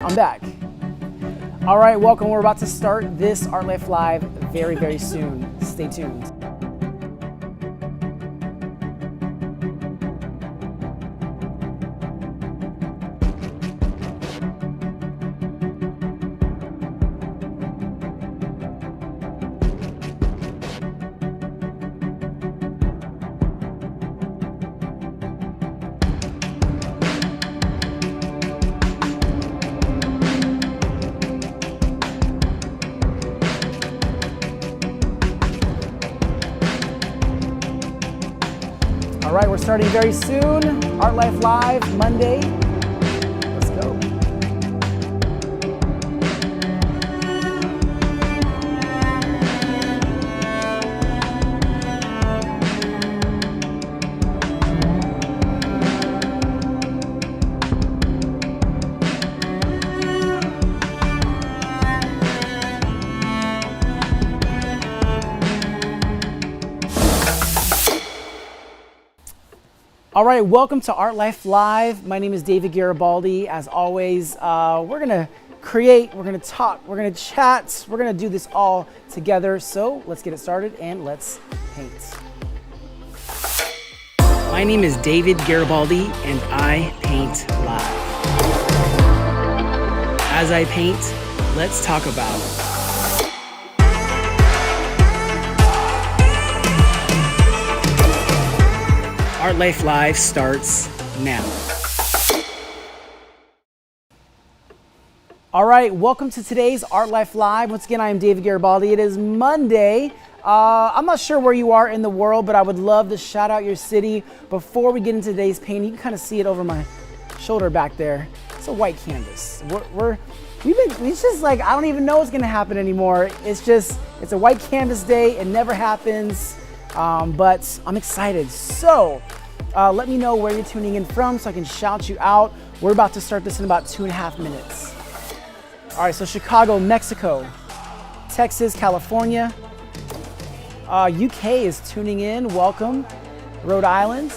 I'm back. All right, welcome. We're about to start this Art Life Live very, very soon. Stay tuned. All right, we're starting very soon. Art Life Live, Monday. Let's go. All right, welcome to Art Life Live. My name is David Garibaldi. As always, we're gonna create, we're gonna talk, we're gonna chat, we're gonna do this all together. So let's get it started and let's paint. My name is David Garibaldi and I paint live. As I paint, let's talk about Art Life Live starts now. All right, welcome to today's Art Life Live. Once again, I am David Garibaldi. It is Monday. I'm not sure where you are in the world, but I would love to shout out your city. Before we get into today's painting, you can kind of see it over my shoulder back there. It's a white canvas. It's just like, I don't even know what's gonna happen anymore. It's a white canvas day. It never happens. But I'm excited. So let me know where you're tuning in from so I can shout you out. We're about to start this in about 2.5 minutes. All right, so Chicago, Mexico, Texas, California, UK is tuning in. Welcome. Rhode Island,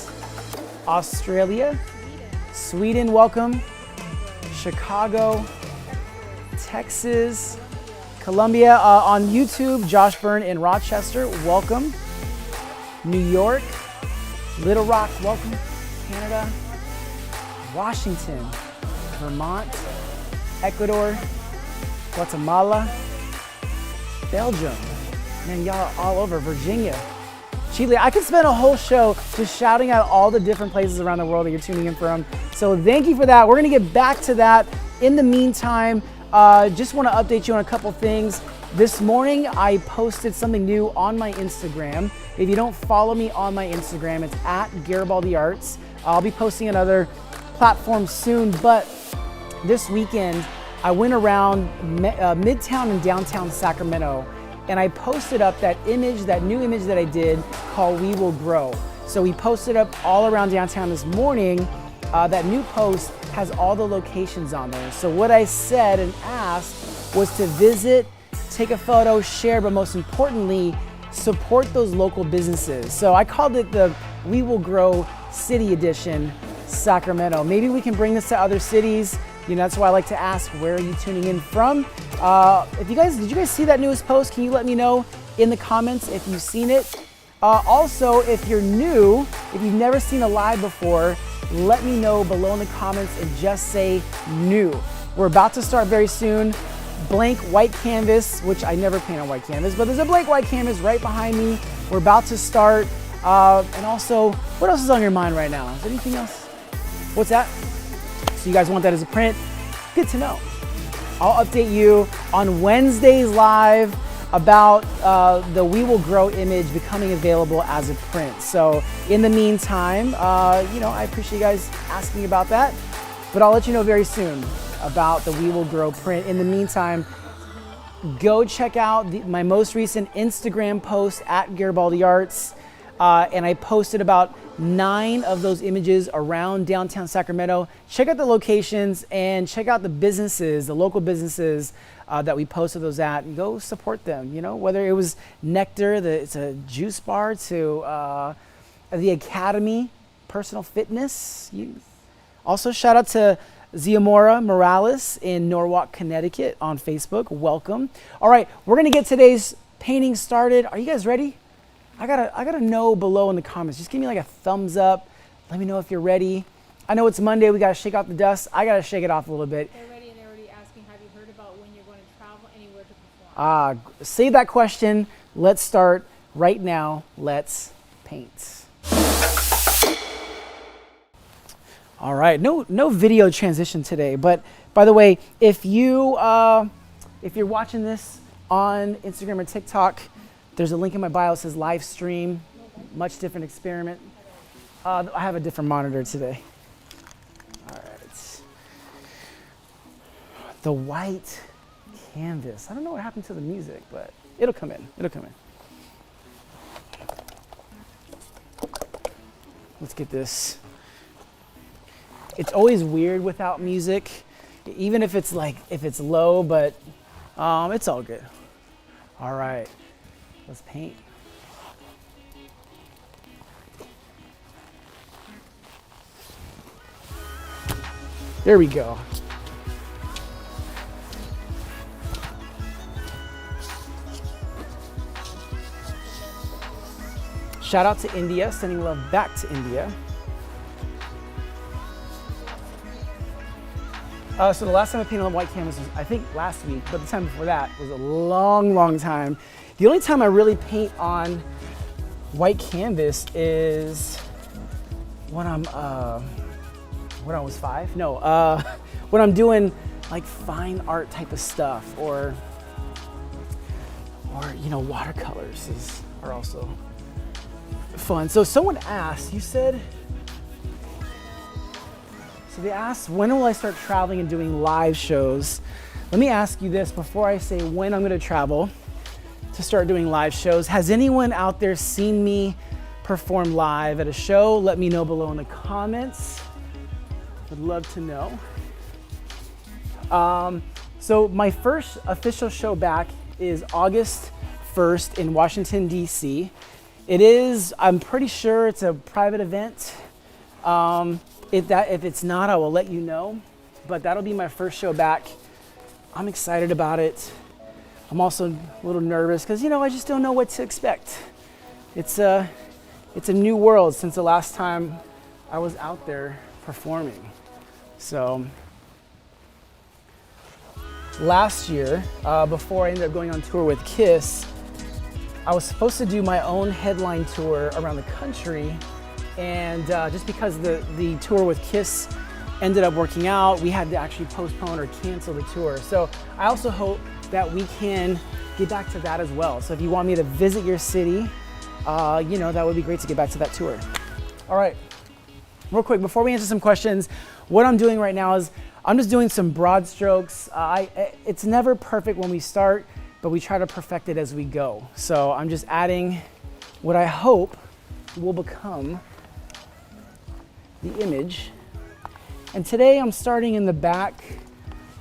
Australia, Sweden, welcome. Chicago, Texas, Colombia, on YouTube, Josh Byrne in Rochester, welcome. New York, Little Rock, welcome. Canada, Washington, Vermont, Ecuador, Guatemala, Belgium. Man, y'all are all over. Virginia, Chile. I could spend a whole show just shouting out all the different places around the world that you're tuning in from. So thank you for that. We're gonna get back to that. In the meantime, just wanna update you on a couple things. This morning, I posted something new on my Instagram. If you don't follow me on my Instagram, it's at Garibaldi Arts. I'll be posting another platform soon, but this weekend, I went around Midtown and downtown Sacramento, and I posted up that new image that I did called We Will Grow. So we posted up all around downtown this morning. That new post has all the locations on there. So what I said and asked was to visit, take a photo, share, but most importantly, support those local businesses. So I called it the We Will Grow City Edition Sacramento. Maybe we can bring this to other cities. You know, that's why I like to ask, where are you tuning in from? Did you guys see that newest post? Can you let me know in the comments if you've seen it? Also, if you're new, if you've never seen a live before, let me know below in the comments and just say new. We're about to start very soon. Blank white canvas, which I never paint on white canvas, but there's a blank white canvas right behind me. We're about to start. And also, what else is on your mind right now? Is there anything else? What's that? So you guys want that as a print? Good to know. I'll update you on Wednesday's live about the We Will Grow image becoming available as a print. So in the meantime, I appreciate you guys asking about that, but I'll let you know very soon about the We Will Grow print. In the meantime, go check out my most recent Instagram post at Garibaldi Arts. And I posted about 9 of those images around downtown Sacramento. Check out the locations and check out the businesses, the local businesses that we posted those at, and go support them. You know, whether it was Nectar, it's a juice bar, to the Academy, personal fitness. Also shout out to Ziamora Morales in Norwalk, Connecticut on Facebook. Welcome. All right, we're gonna get today's painting started. Are you guys ready? I gotta know below in the comments. Just give me like a thumbs up. Let me know if you're ready. I know it's Monday, we gotta shake off the dust. I gotta shake it off a little bit. They're ready, and they're already asking, have you heard about when you're going to travel anywhere to perform? Save that question. Let's start right now. Let's paint. All right, no video transition today, but by the way, if you're watching this on Instagram or TikTok, there's a link in my bio that says live stream, much different experiment. I have a different monitor today. All right. The white canvas. I don't know what happened to the music, but it'll come in. Let's get this. It's always weird without music, even if it's low, but it's all good. All right, let's paint. There we go. Shout out to India, sending love back to India. So the last time I painted on white canvas was, I think, last week, but the time before that was a long time. The only time I really paint on white canvas is when when I was 5? No, when I'm doing like fine art type of stuff, or watercolors are also fun. So someone asked, they asked, when will I start traveling and doing live shows? Let me ask you this before I say when I'm gonna travel to start doing live shows. Has anyone out there seen me perform live at a show? Let me know below in the comments. Would love to know. So my first official show back is August 1st in Washington, D.C. I'm pretty sure it's a private event. If it's not, I will let you know, but that'll be my first show back. I'm excited about it. I'm also a little nervous because, I just don't know what to expect. It's a new world since the last time I was out there performing. So last year, before I ended up going on tour with Kiss, I was supposed to do my own headline tour around the country. And just because the tour with Kiss ended up working out, we had to actually postpone or cancel the tour. So I also hope that we can get back to that as well. So if you want me to visit your city, that would be great to get back to that tour. All right, real quick, before we answer some questions, what I'm doing right now is I'm just doing some broad strokes. It's never perfect when we start, but we try to perfect it as we go. So I'm just adding what I hope will become the image. And today I'm starting in the back,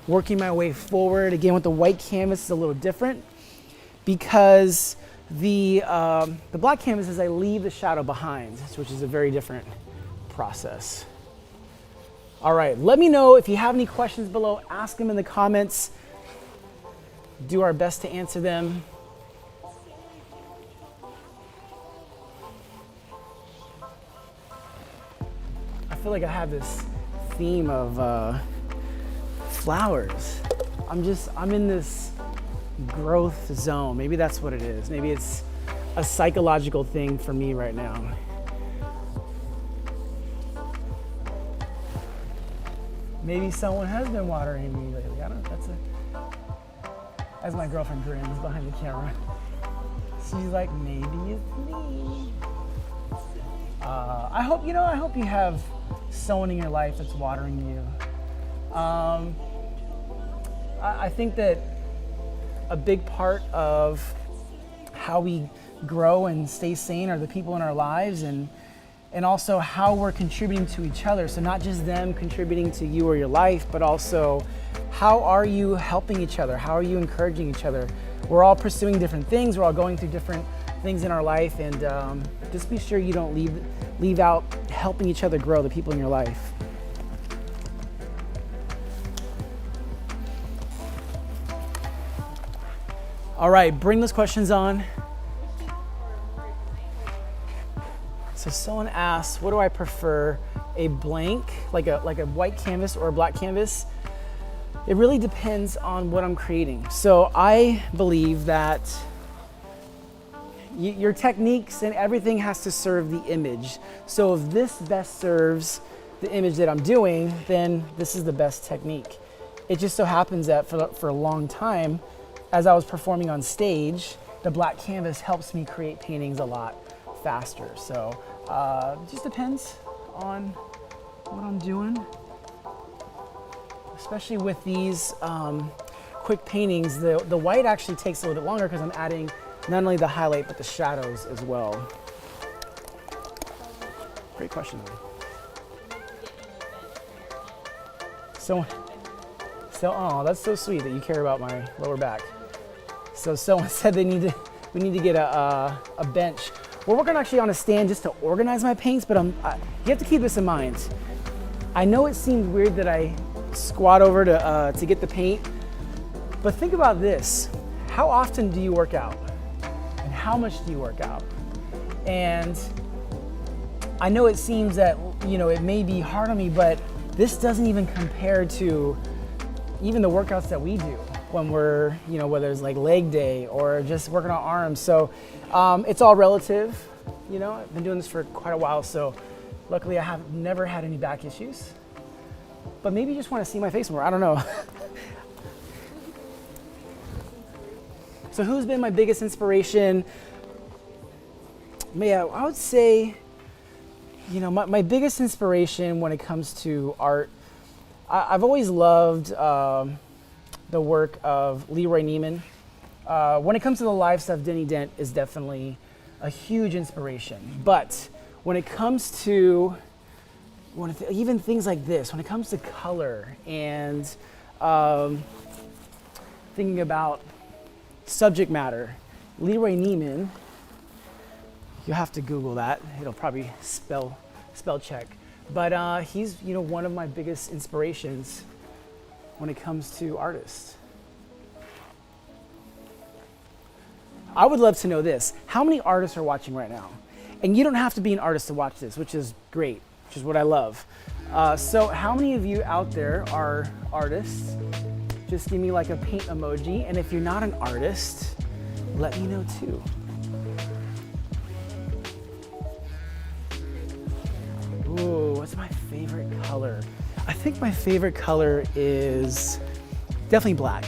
working my way forward. Again, with the white canvas is a little different because the black canvas is I leave the shadow behind, which is a very different process. All right, let me know if you have any questions below. Ask them in the comments. Do our best to answer them. I feel like I have this theme of flowers. I'm in this growth zone. Maybe that's what it is. Maybe it's a psychological thing for me right now. Maybe someone has been watering me lately. I don't know. As my girlfriend grins behind the camera. She's like, maybe it's me. I hope you have someone in your life that's watering you. I think that a big part of how we grow and stay sane are the people in our lives, and also how we're contributing to each other. So not just them contributing to you or your life, but also how are you helping each other? How are you encouraging each other? We're all pursuing different things. We're all going through different things in our life, and just be sure you don't leave out helping each other grow, the people in your life. All right, bring those questions on. So someone asked, what do I prefer? A blank, like a white canvas or a black canvas? It really depends on what I'm creating. So I believe that your techniques and everything has to serve the image. So if this best serves the image that I'm doing, then this is the best technique. It just so happens that for a long time, as I was performing on stage, the black canvas helps me create paintings a lot faster. So it just depends on what I'm doing. Especially with these quick paintings, the white actually takes a little bit longer because I'm adding not only the highlight, but the shadows as well. Great question. So, oh, that's so sweet that you care about my lower back. So someone said we need to get a bench. We're working actually on a stand just to organize my paints, but you have to keep this in mind. I know it seemed weird that I squat over to get the paint, but think about this. How often do you work out? And how much do you work out? And I know it seems that, it may be hard on me, but this doesn't even compare to even the workouts that we do when we're, whether it's like leg day or just working on arms. So it's all relative. I've been doing this for quite a while, so luckily I have never had any back issues. But maybe you just want to see my face more, I don't know. So who's been my biggest inspiration? Yeah, I would say, my biggest inspiration when it comes to art, I've always loved the work of Leroy Neiman. When it comes to the live stuff, Denny Dent is definitely a huge inspiration. But when it comes to even things like this, when it comes to color and thinking about subject matter, Leroy Neiman, you have to Google that. It'll probably spell check. But he's one of my biggest inspirations when it comes to artists. I would love to know this. How many artists are watching right now? And you don't have to be an artist to watch this, which is great, which is what I love. So how many of you out there are artists? Just give me like a paint emoji. And if you're not an artist, let me know too. Ooh, what's my favorite color? I think my favorite color is definitely black.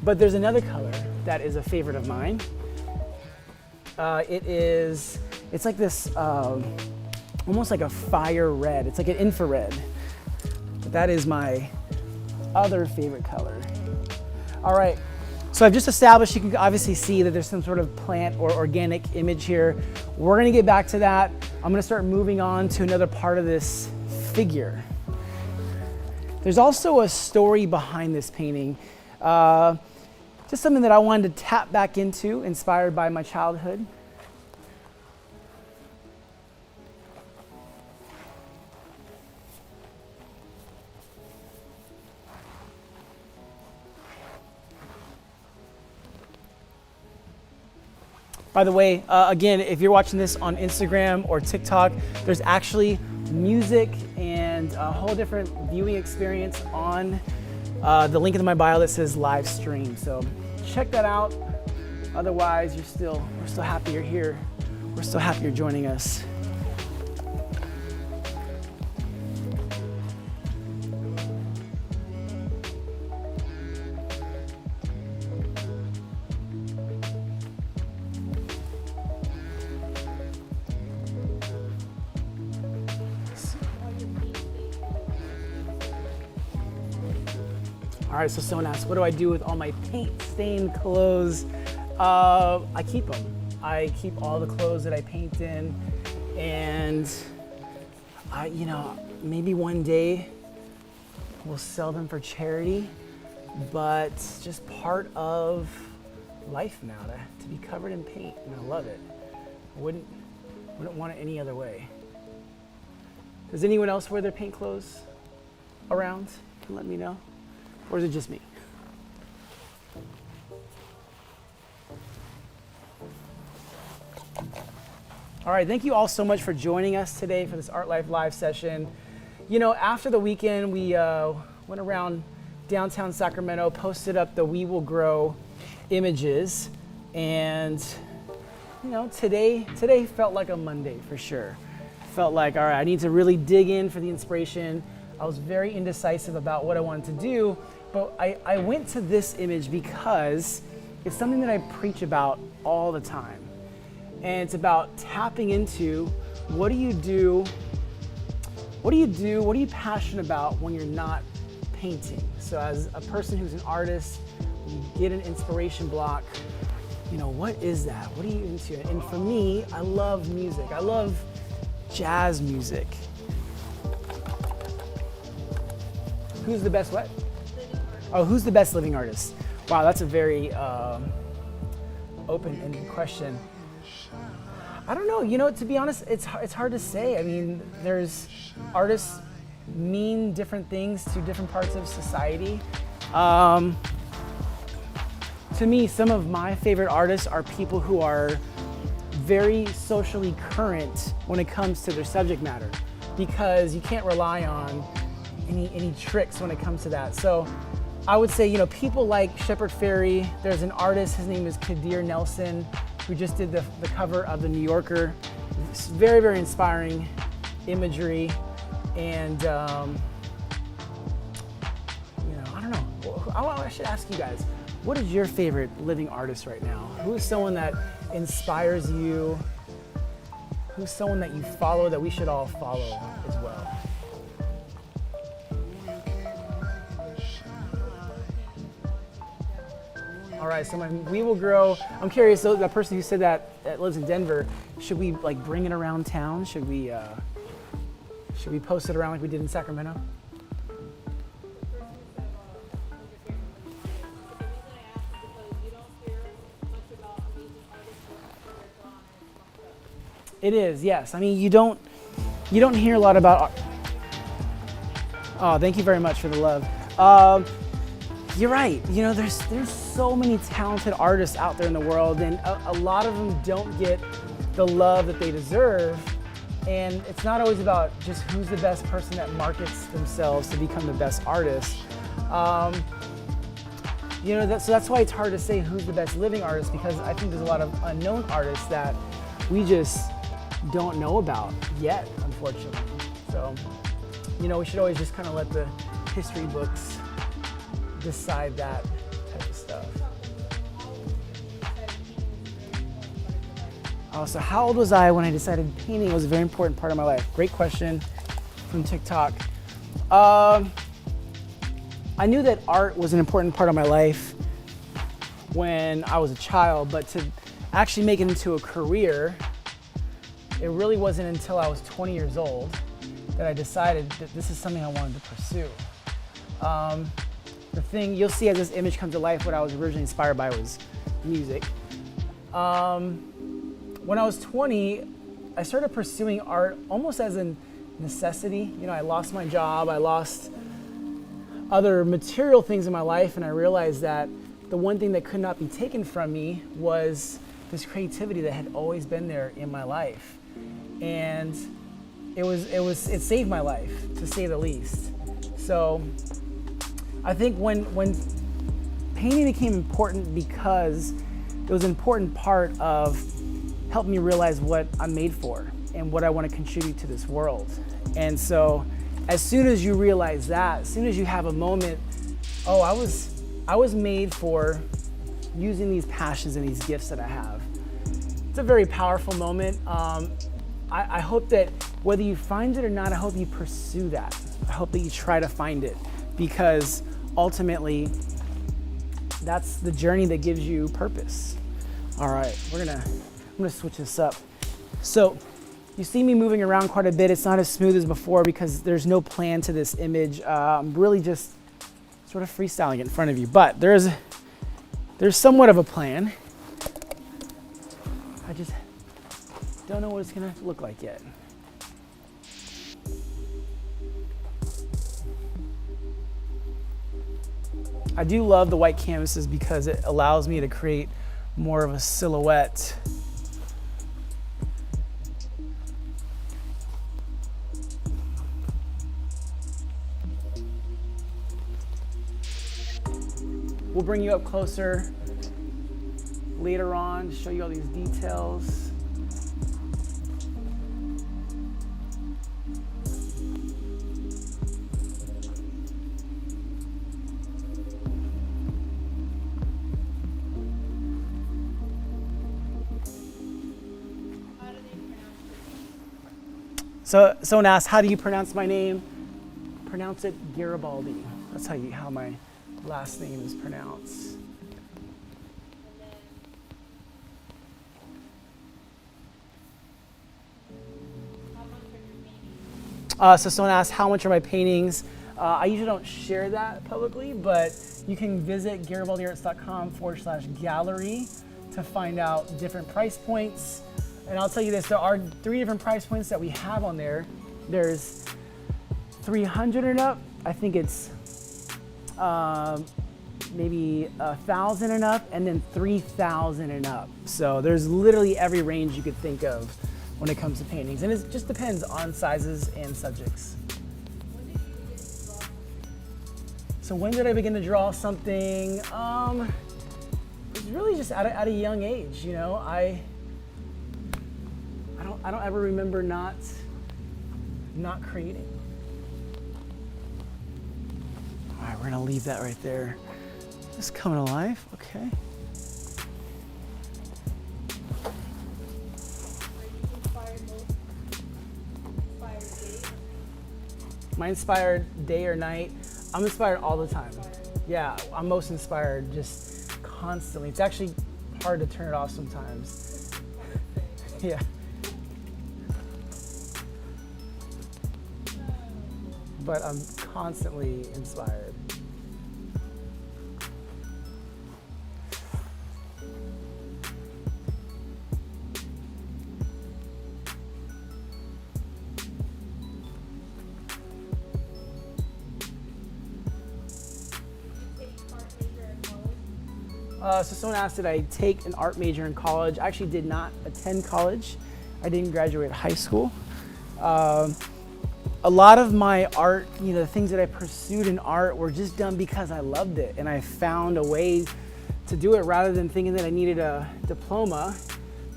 But there's another color that is a favorite of mine. It's like this, almost like a fire red. It's like an infrared. But that is my other favorite color. All right, so I've just established, you can obviously see that there's some sort of plant or organic image here. We're gonna get back to that. I'm gonna start moving on to another part of this figure. There's also a story behind this painting. Just something that I wanted to tap back into, inspired by my childhood. By the way, again, if you're watching this on Instagram or TikTok, there's actually music and a whole different viewing experience on the link in my bio that says live stream. So check that out. Otherwise, we're still happy you're here. We're still happy you're joining us. All right, so someone asked, what do I do with all my paint stained clothes? I keep them. I keep all the clothes that I paint in, and maybe one day we'll sell them for charity, but it's just part of life now to be covered in paint, and I love it. I wouldn't want it any other way. Does anyone else wear their paint clothes around? You can let me know. Or is it just me? All right, thank you all so much for joining us today for this Art Life Live session. You know, after the weekend, we went around downtown Sacramento, posted up the We Will Grow images, and you know, today felt like a Monday for sure. Felt like, all right, I need to really dig in for the inspiration. I was very indecisive about what I wanted to do, but I went to this image because it's something that I preach about all the time. And it's about tapping into what are you passionate about when you're not painting? So as a person who's an artist, you get an inspiration block, you know, what is that? What are you into? And for me, I love music. I love jazz music. Who's the best what? Oh, who's the best living artist? Wow, that's a very open-ended question. I don't know, you know, to be honest, it's hard to say. I mean, there's artists mean different things to different parts of society. To me, some of my favorite artists are people who are very socially current when it comes to their subject matter, because you can't rely on any tricks when it comes to that. So I would say, you know, people like Shepard Fairey. There's an artist, his name is Kadir Nelson, who just did the cover of the New Yorker. It's very, very inspiring imagery. And, you know, I don't know. I should ask you guys, what is your favorite living artist right now? Who is someone that inspires you? Who's someone that you follow that we should all follow as well? All right, so We Will Grow. I'm curious, so that person who said that lives in Denver, should we like bring it around town? Should we post it around like we did in Sacramento? It is, yes. I mean, you don't hear a lot about. Oh, thank you very much for the love. You're right. You know, there's so many talented artists out there in the world, and a lot of them don't get the love that they deserve. And it's not always about just who's the best person that markets themselves to become the best artist. You know, so that's why it's hard to say who's the best living artist, because I think there's a lot of unknown artists that we just don't know about yet, unfortunately. So, you know, we should always just kind of let the history books decide that type of stuff. Oh, so how old was I when I decided painting was a very important part of my life? Great question from TikTok. I knew that art was an important part of my life when I was a child, but to actually make it into a career, it really wasn't until I was 20 years old that I decided that this is something I wanted to pursue. The thing you'll see as this image comes to life, what I was originally inspired by was music. When I was 20, I started pursuing art almost as a necessity. You know, I lost my job, I lost other material things in my life, and I realized that the one thing that could not be taken from me was this creativity that had always been there in my life. And it saved my life, to say the least. So I think when painting became important, because it was an important part of helping me realize what I'm made for and what I want to contribute to this world. And so as soon as you realize that, as soon as you have a moment, oh, I was made for using these passions and these gifts that I have. It's a very powerful moment. I hope that whether you find it or not, I hope you pursue that. I hope that you try to find it, because ultimately that's the journey that gives you purpose. All right, I'm gonna switch this up. So you see me moving around quite a bit. It's not as smooth as before because there's no plan to this image. I'm really just sort of freestyling it in front of you, but there's somewhat of a plan. I just don't know what it's gonna look like yet. I do love the white canvases because it allows me to create more of a silhouette. We'll bring you up closer later on to show you all these details. So someone asked, how do you pronounce my name? Pronounce it Garibaldi. That's how my last name is pronounced. So someone asked, how much are my paintings? I usually don't share that publicly, but you can visit garibaldiarts.com/gallery to find out different price points. And I'll tell you this, there are 3 different price points that we have on there. There's 300 and up. I think it's maybe 1,000 and up, and then 3,000 and up. So there's literally every range you could think of when it comes to paintings. And it just depends on sizes and subjects. So when did I begin to draw something? It was really just at a young age, you know. I don't ever remember not creating. All right, we're gonna leave that right there. Just coming to life, okay. Am I inspired day or night? I'm inspired all the time. Yeah, I'm most inspired just constantly. It's actually hard to turn it off sometimes. Yeah. But I'm constantly inspired. So someone asked, did I take an art major in college? I actually did not attend college. I didn't graduate high school. A lot of my art, you know, the things that I pursued in art were just done because I loved it, and I found a way to do it rather than thinking that I needed a diploma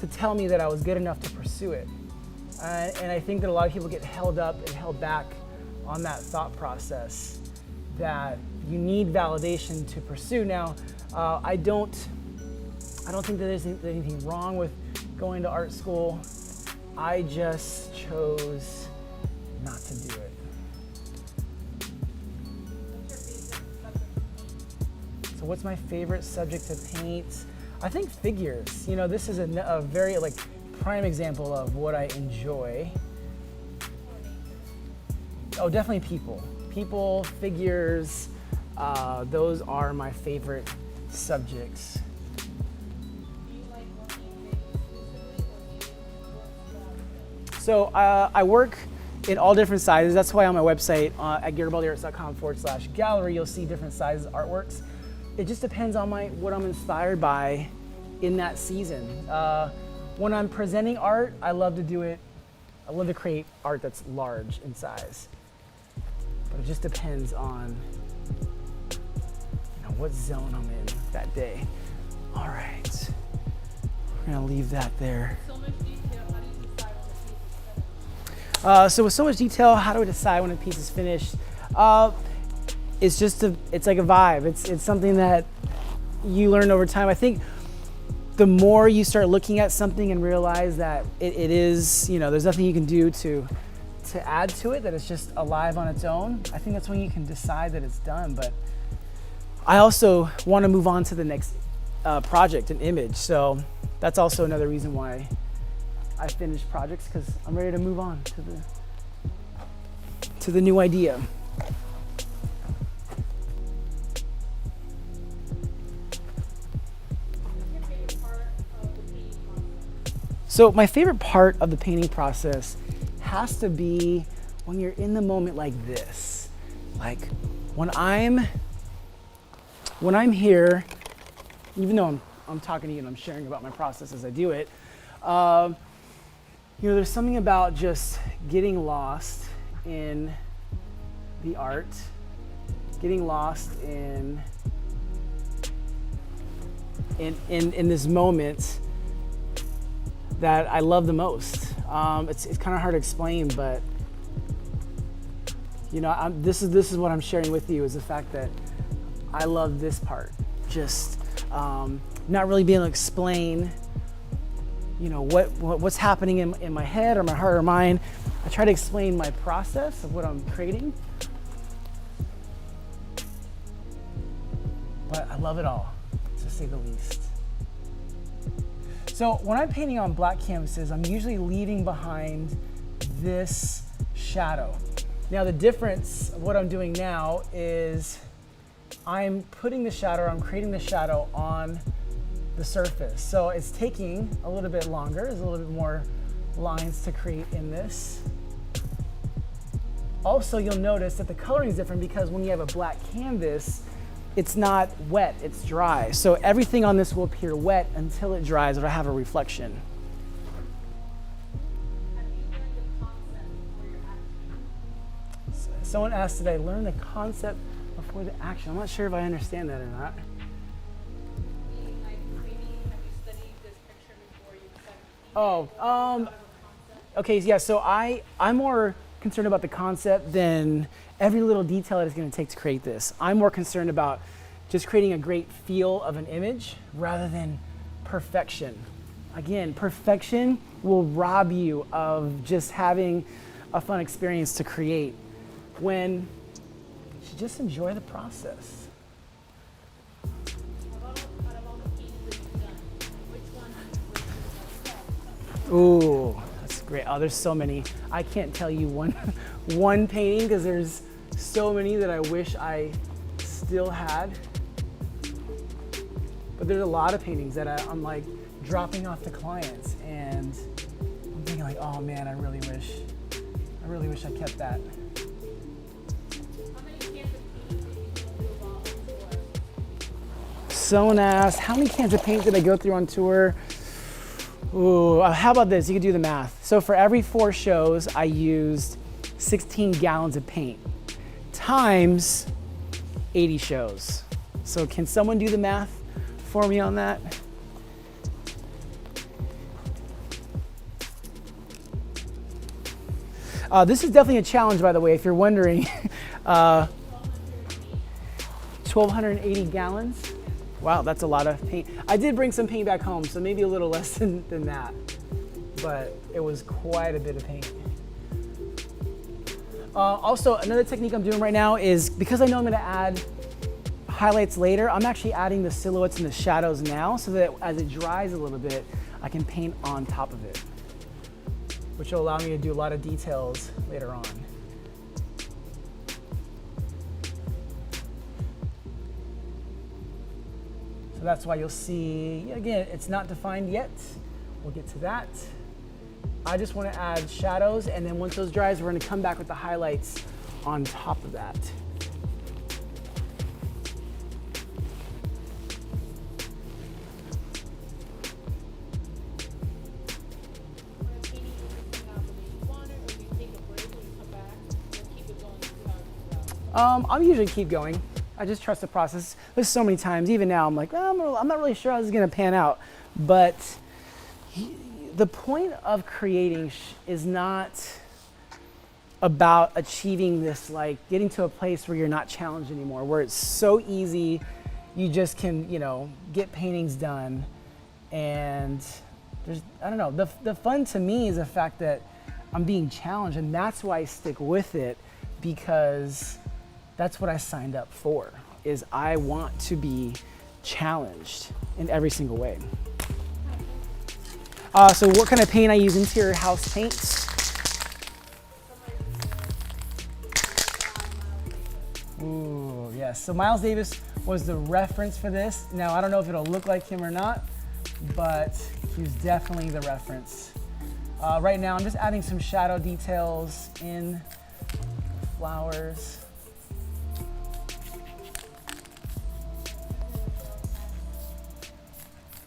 to tell me that I was good enough to pursue it. And I think that a lot of people get held up and held back on that thought process that you need validation to pursue. Now, I don't think that there's anything wrong with going to art school. I just chose not to do it. So what's my favorite subject to paint? I think figures. You know, this is a very prime example of what I enjoy. Oh, definitely people. People, figures, those are my favorite subjects. So I work in all different sizes. That's why on my website at garibaldiarts.com/gallery, you'll see different sizes artworks. It just depends on what I'm inspired by in that season. When I'm presenting art, I love to do it. I love to create art that's large in size. But it just depends on what zone I'm in that day. All right, we're gonna leave that there. So much detail, how do you decide when a piece is finished? So with so much detail, how do I decide when a piece is finished? It's like a vibe. It's something that you learn over time. I think the more you start looking at something and realize that it is, there's nothing you can do to add to it, that it's just alive on its own, I think that's when you can decide that it's done. But I also want to move on to the next project, an image. So that's also another reason why I finish projects, because I'm ready to move on to the new idea. So my favorite part of the painting process has to be when you're in the moment like this. Like when I'm here, even though I'm talking to you and I'm sharing about my process as I do it, there's something about just getting lost in the art, getting lost in in this moment that I love the most. It's kind of hard to explain, but you know, this is what I'm sharing with you, is the fact that I love this part. Just not really being able to explain, you know, what's happening in my head or my heart or mind. I try to explain my process of what I'm creating, but I love it all, to say the least. So when I'm painting on black canvases, I'm usually leaving behind this shadow. Now the difference of what I'm doing now is I'm putting the shadow, I'm creating the shadow on the surface. So it's taking a little bit longer, there's a little bit more lines to create in this. Also, you'll notice that the coloring is different because when you have a black canvas, it's not wet, it's dry. So everything on this will appear wet until it dries or I have a reflection. Have you learned the concept before your action? Someone asked, did I learn the concept before the action? I'm not sure if I understand that or not. Meaning, like, maybe have you studied this picture before you decided to paint it, or thought of a concept? Okay, yeah, so I'm more concerned about the concept than every little detail that it's going to take to create this. I'm more concerned about just creating a great feel of an image rather than perfection. Again, perfection will rob you of just having a fun experience to create, when you should just enjoy the process. Out of all the paintings that you've done, which one would you like? Ooh, that's great. Oh, there's so many. I can't tell you one painting because there's so many that I wish I still had. But there's a lot of paintings that I'm like dropping off to clients, and I'm thinking like, oh man, I really wish I kept that. How many cans of paint did you go through while on tour? Someone asked, how many cans of paint did I go through on tour? Ooh, how about this? You could do the math. So for every 4 shows, I used 16 gallons of paint times 80 shows. So can someone do the math for me on that? This is definitely a challenge, by the way, if you're wondering. 1,280 gallons? Wow, that's a lot of paint. I did bring some paint back home, so maybe a little less than that, but it was quite a bit of paint. Also, another technique I'm doing right now is, because I know I'm gonna add highlights later, I'm actually adding the silhouettes and the shadows now, so that as it dries a little bit, I can paint on top of it, which will allow me to do a lot of details later on. So that's why you'll see, again, it's not defined yet. We'll get to that. I just want to add shadows, and then once those dries, we're going to come back with the highlights on top of that. When a painting is coming out the way you want it, or do you take a break when you come back and keep it going and see how it comes out? I'll usually keep going. I just trust the process. There's so many times, even now, I'm like, well, I'm not really sure how this is going to pan out. But the point of creating is not about achieving this, like getting to a place where you're not challenged anymore, where it's so easy, you just can, you know, get paintings done. And there's, I don't know, the fun to me is the fact that I'm being challenged, and that's why I stick with it, because that's what I signed up for, is I want to be challenged in every single way. So what kind of paint I use? Interior house paints. Ooh, yes. So Miles Davis was the reference for this. Now, I don't know if it'll look like him or not, but he was definitely the reference. Right now, I'm just adding some shadow details in flowers.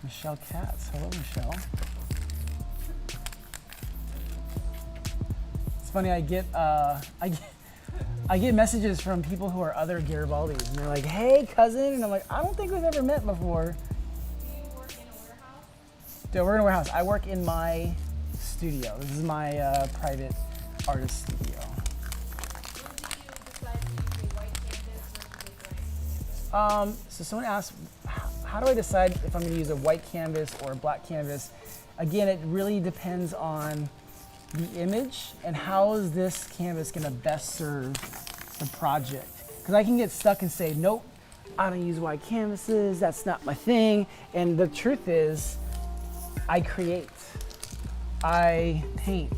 Michelle Katz. Hello, Michelle. It's funny, I get messages from people who are other Garibaldis, and they're like, "Hey, cousin," and I'm like, "I don't think we've ever met before." Do you Dude, we're in a warehouse. I work in my studio. This is my private artist studio. So someone asked, how do I decide if I'm going to use a white canvas or a black canvas? Again, it really depends on the image and how is this canvas going to best serve the project. Because I can get stuck and say, nope, I don't use white canvases, that's not my thing. And the truth is, I create, I paint.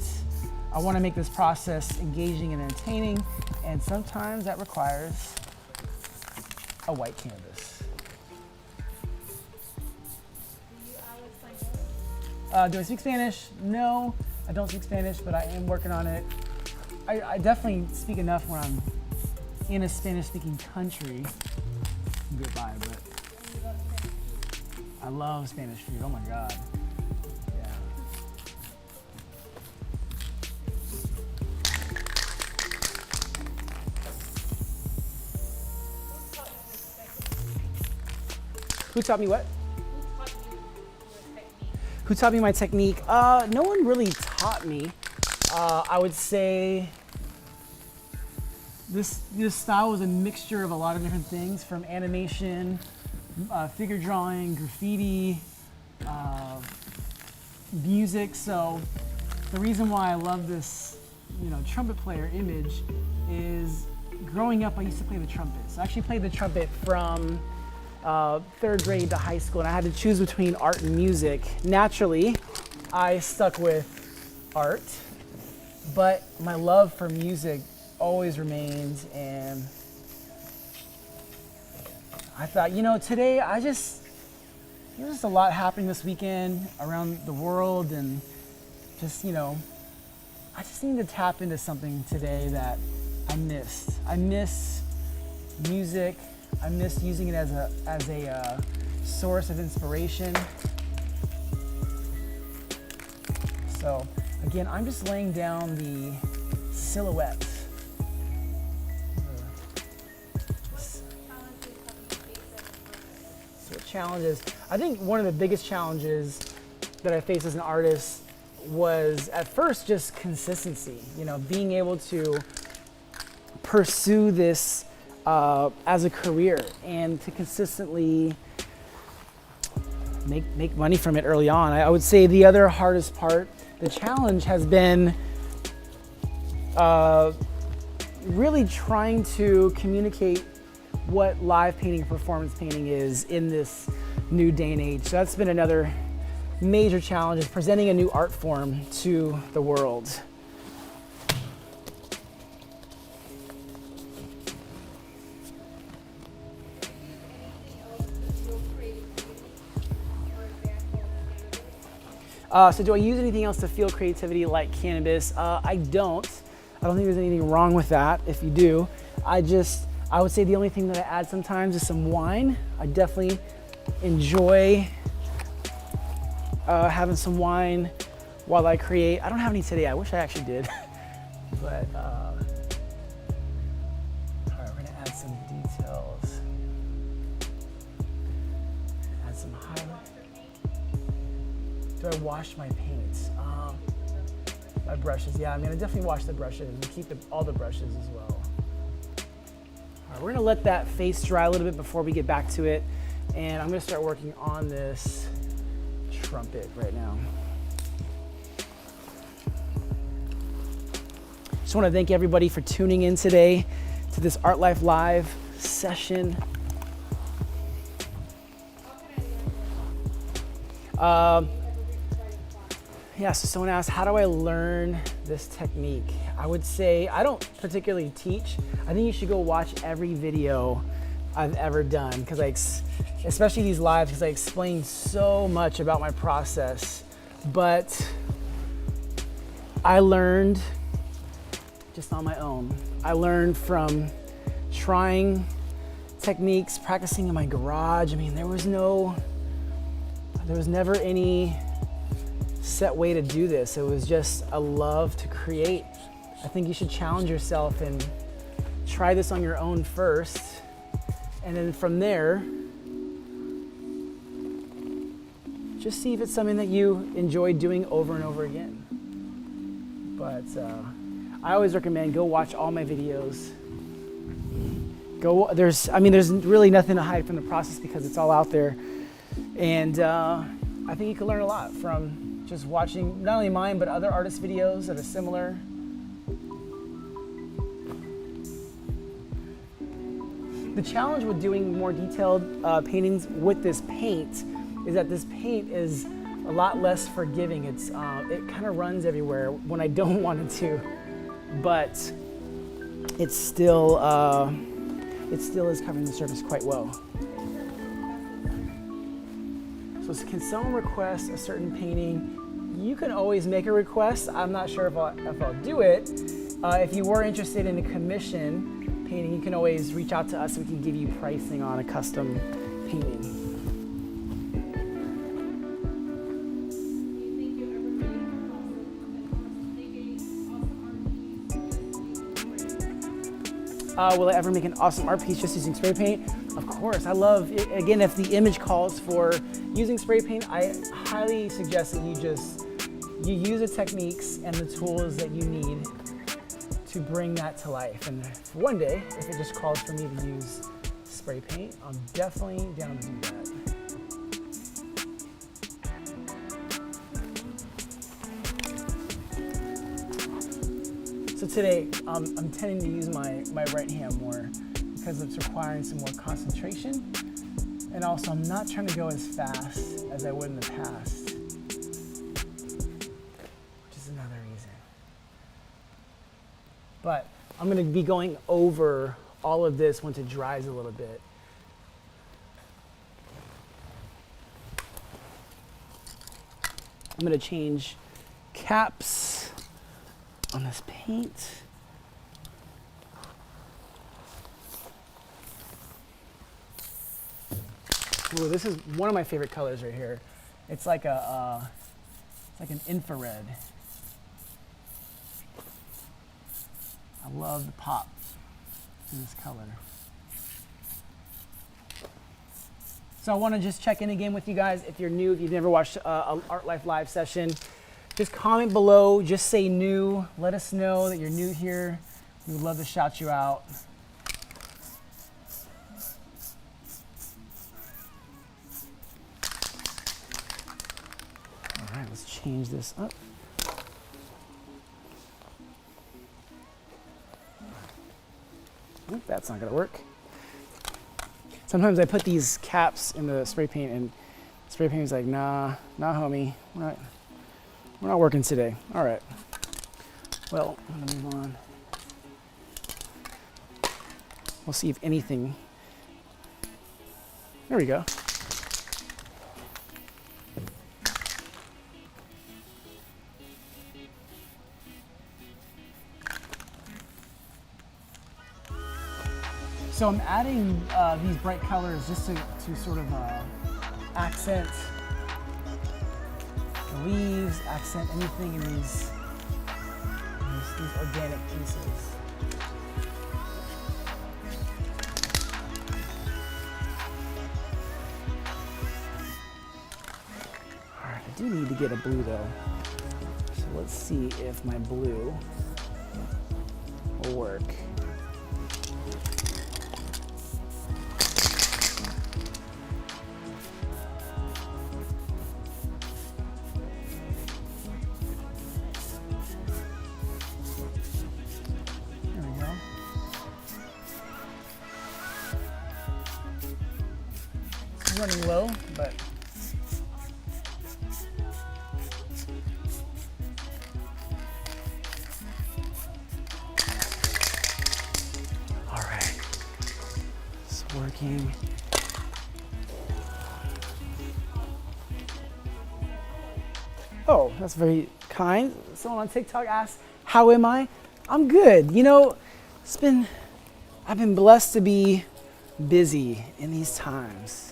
I want to make this process engaging and entertaining, and sometimes that requires a white canvas. Do I speak Spanish? No, I don't speak Spanish, but I am working on it. I definitely speak enough when I'm in a Spanish-speaking country to get by, but I love Spanish food. Oh my God. Yeah. Who taught me what? Who taught me my technique? No one really taught me. I would say this style was a mixture of a lot of different things, from animation, figure drawing, graffiti, music. So the reason why I love this, trumpet player image is growing up I used to play the trumpet. So I actually played the trumpet from 3rd grade to high school, and I had to choose between art and music. Naturally, I stuck with art, but my love for music always remains, and I thought, today there's just a lot happening this weekend around the world, and just, I just need to tap into something today that I missed. I miss music. I miss using it as a source of inspiration. So again, I'm just laying down the silhouettes. So challenges. I think one of the biggest challenges that I faced as an artist was at first just consistency. Being able to pursue this as a career and to consistently make money from it early on. I would say the other hardest part, the challenge, has been really trying to communicate what live painting, performance painting is in this new day and age. So that's been another major challenge, is presenting a new art form to the world. So do I use anything else to feel creativity like cannabis? I don't. I don't think there's anything wrong with that if you do. I would say the only thing that I add sometimes is some wine. I definitely enjoy having some wine while I create. I don't have any today. I wish I actually did. But, all right, we're gonna add some details. Add some highlight. Do I wash my paints? My brushes, yeah, I'm gonna definitely wash the brushes and keep all the brushes as well. All right, we're gonna let that face dry a little bit before we get back to it. And I'm gonna start working on this trumpet right now. Just wanna thank everybody for tuning in today to this Art Life Live session. Yeah, so someone asked, how do I learn this technique? I would say, I don't particularly teach. I think you should go watch every video I've ever done, because especially these lives, because I explain so much about my process. But I learned just on my own. I learned from trying techniques, practicing in my garage. I mean, there was never any set way to do this. It was just a love to create. I think you should challenge yourself and try this on your own first, and then from there just see if it's something that you enjoy doing over and over again. But I always recommend go watch all my videos. There's really nothing to hide from the process because it's all out there. And I think you can learn a lot from just watching not only mine, but other artists' videos that are similar. The challenge with doing more detailed paintings with this paint is that this paint is a lot less forgiving. It kind of runs everywhere when I don't want it to, but it still is covering the surface quite well. So can someone request a certain painting? You can always make a request. I'm not sure if I'll do it. If you were interested in a commission painting, you can always reach out to us and we can give you pricing on a custom painting. Will I ever make an awesome art piece just using spray paint? Of course, I love it. Again, if the image calls for using spray paint, I highly suggest that you use the techniques and the tools that you need to bring that to life. And one day, if it just calls for me to use spray paint, I'm definitely down to do that. So today, I'm tending to use my right hand more because it's requiring some more concentration. And also, I'm not trying to go as fast as I would in the past, which is another reason. But I'm going to be going over all of this once it dries a little bit. I'm going to change caps on this paint. Ooh, this is one of my favorite colors right here. It's like it's like an infrared. I love the pop in this color. So I want to just check in again with you guys. If you're new, if you've never watched an Art Life Live session, just comment below, just say new. Let us know that you're new here. We would love to shout you out. All right, let's change this up. Oh, that's not gonna work. Sometimes I put these caps in the spray paint and spray paint is like, nah, homie, we're not working today. All right. Well, I'm gonna move on. We'll see if anything. There we go. So I'm adding these bright colors just to sort of accent the leaves, accent anything in these organic pieces. All right, I do need to get a blue though. So let's see if my blue will work. Running low, but all right, it's working. Oh, that's very kind. Someone on TikTok asked, "How am I?" I'm good. You know, I've been blessed to be busy in these times.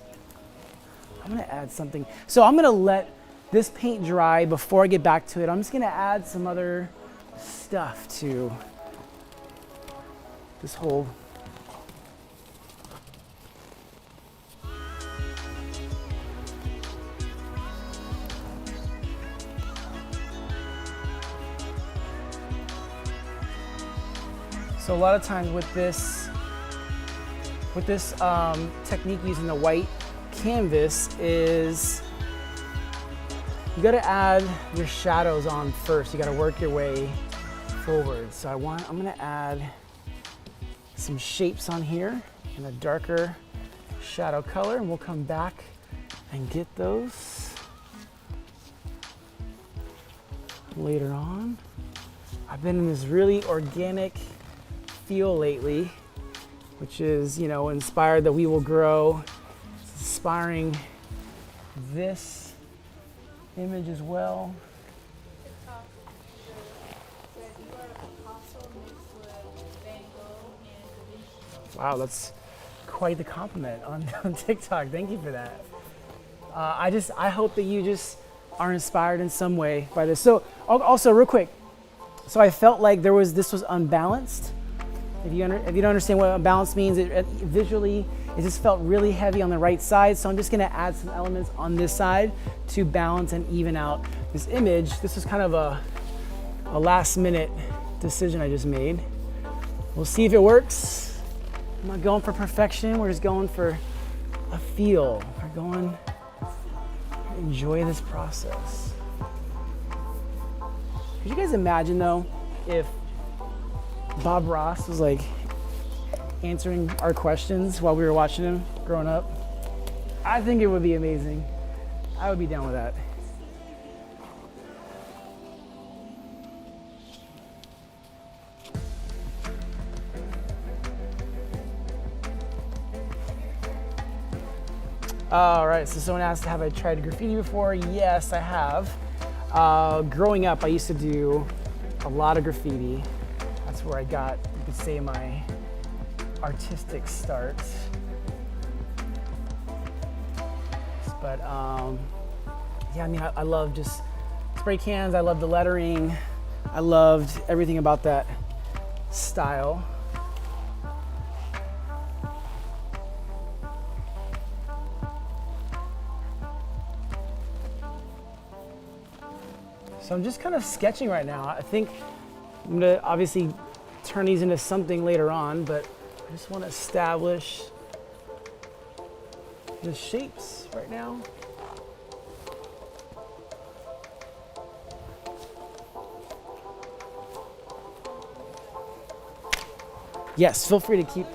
I'm gonna add something. So I'm gonna let this paint dry before I get back to it. I'm just gonna add some other stuff to this whole. So a lot of times with this technique using the white canvas is you gotta add your shadows on first. You gotta work your way forward. So I'm gonna add some shapes on here in a darker shadow color, and we'll come back and get those later on. I've been in this really organic feel lately, which is, you know, inspired that we will grow. It's inspiring this image as well. Wow, that's quite the compliment on TikTok. Thank you for that. I hope that you just are inspired in some way by this. So also real quick, so I felt like this was unbalanced. If you don't understand what unbalanced means, visually, it just felt really heavy on the right side. So I'm just gonna add some elements on this side to balance and even out this image. This is kind of a last minute decision I just made. We'll see if it works. I'm not going for perfection, we're just going for a feel. We're going to enjoy this process. Could you guys imagine though, if Bob Ross was like answering our questions while we were watching him growing up? I think it would be amazing. I would be down with that. All right, so someone asked, have I tried graffiti before? Yes, I have. Growing up, I used to do a lot of graffiti. That's where I got, you could say, my artistic start. But yeah, I mean, I love just spray cans. I love the lettering. I loved everything about that style. So I'm just kind of sketching right now. I think I'm gonna obviously turn these into something later on, but I just want to establish the shapes right now. Yes, feel free to keep.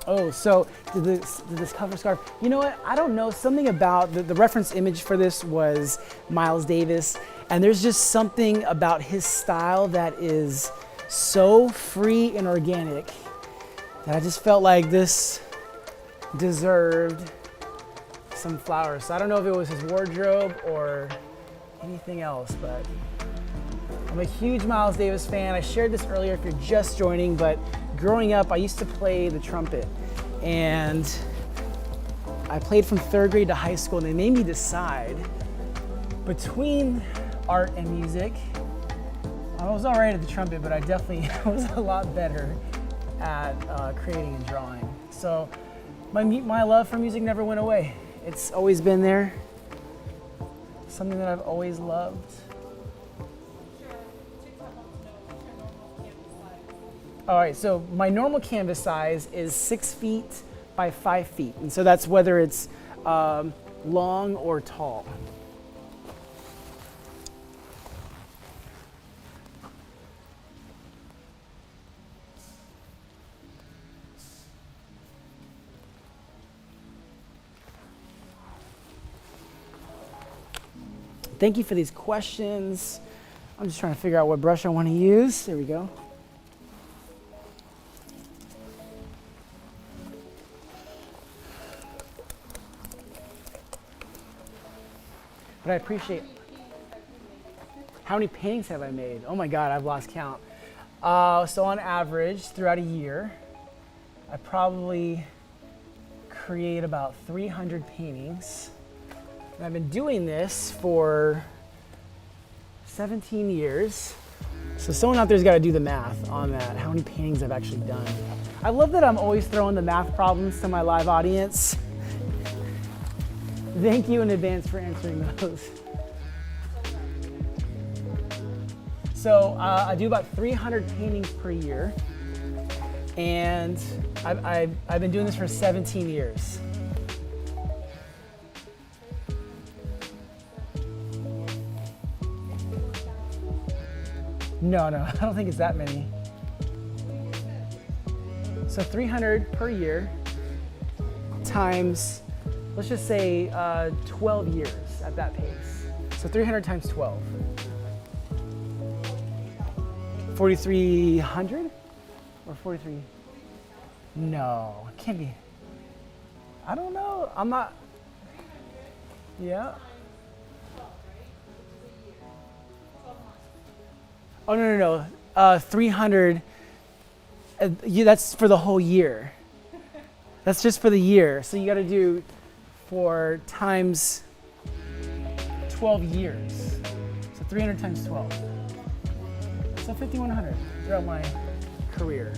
Oh, so did this cover scarf? You know what? I don't know. Something about the reference image for this was Miles Davis, and there's just something about his style that is so free and organic that I just felt like this deserved some flowers. So I don't know if it was his wardrobe or anything else, but I'm a huge Miles Davis fan. I shared this earlier if you're just joining, but growing up, I used to play the trumpet, and I played from 3rd grade to high school, and they made me decide between art and music. I was all right at the trumpet, but I definitely was a lot better at creating and drawing. So my love for music never went away. It's always been there, something that I've always loved. All right, so my normal canvas size is 6 feet by 5 feet. And so that's whether it's long or tall. Thank you for these questions. I'm just trying to figure out what brush I want to use. There we go. But I appreciate. How many paintings have I made? Oh my God, I've lost count. So on average, throughout a year, I probably create about 300 paintings. And I've been doing this for 17 years. So someone out there's got to do the math on that, how many paintings I've actually done. I love that I'm always throwing the math problems to my live audience. Thank you in advance for answering those. So I do about 300 paintings per year, and I've been doing this for 17 years. No, I don't think it's that many. So 300 per year times, let's just say 12 years at that pace. So 300 times 12. 4,300 or 43? No, it can't be. I don't know. I'm not. Yeah. Oh, no. 300. That's for the whole year. That's just for the year. So you got to do for times 12 years. So 300 times 12. So 5,100 throughout my career.